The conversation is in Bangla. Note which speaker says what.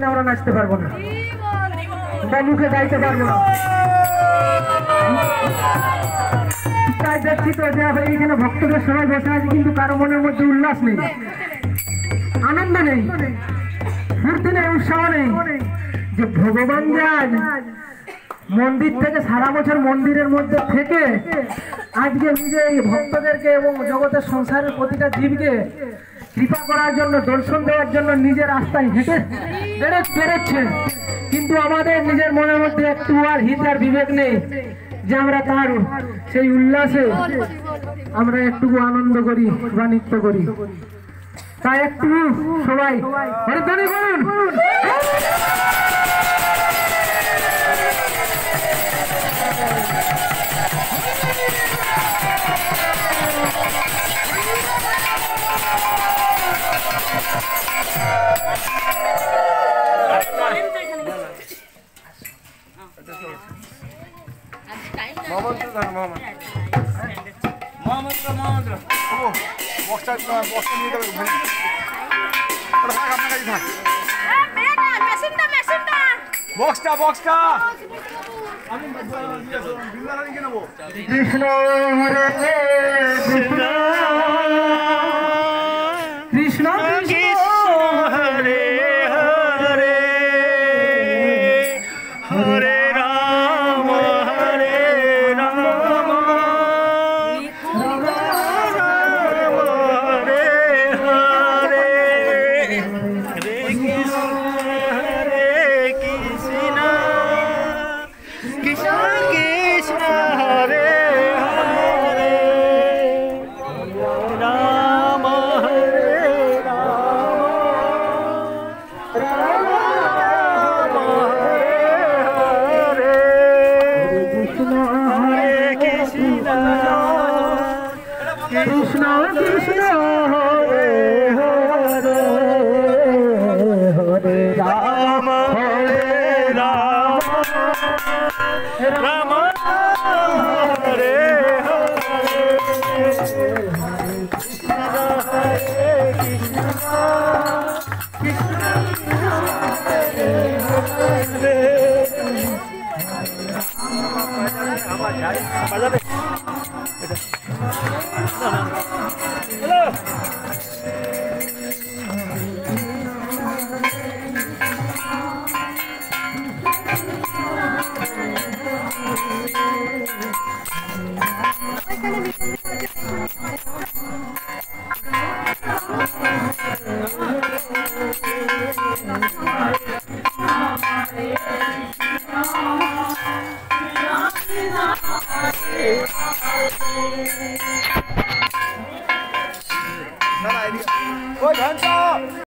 Speaker 1: আমরা নাচতে পারবো না বা মুখে গাইতে পারবো না। তাই দেখছি তো যে এইখানে ভক্তদের সবাই বসে আছে, কিন্তু কারো মনের মধ্যে উল্লাস নেই, আনন্দ নেই, ফুর্তি নেই, উৎসাহ নেই। যে ভগবান যে আজ মন্দির থেকে সারা বছর মন্দিরের মধ্যে থেকে আজকে নিজে এই ভক্তদেরকে এবং জগতের সংসারের প্রতিটা জীবকে কৃপা করার জন্য, দর্শন দেওয়ার জন্য নিজের রাস্তায় হেঁটে বেরোচ্ছে, কিন্তু আমাদের নিজের মনের মধ্যে একটু আর হিত আর বিবেক নেই যে আমরা তার সেই উল্লাসে আমরা একটু আনন্দ করি বা নৃত্য করি। তাই একটু সবাই হরিধ্বনি করুন। কৃষ্ণ হরে কৃষ্ণ কৃষ্ণ হরে হরে হরে রাম হরে রাম রাম রাম হরে হরে হরে কৃষ্ণ কৃষ্ণ কৃষ্ণ হরে হরে রাম হরে রাম রাম হরে হরে কৃষ্ণ হরে কৃষ্ণ কৃষ্ণ কৃষ্ণ হরে হরে হরে রাম হরে রাম রাম হরে হরে কৃষ্ণ হরে কৃষ্ণ কৃষ্ণ হরে হরে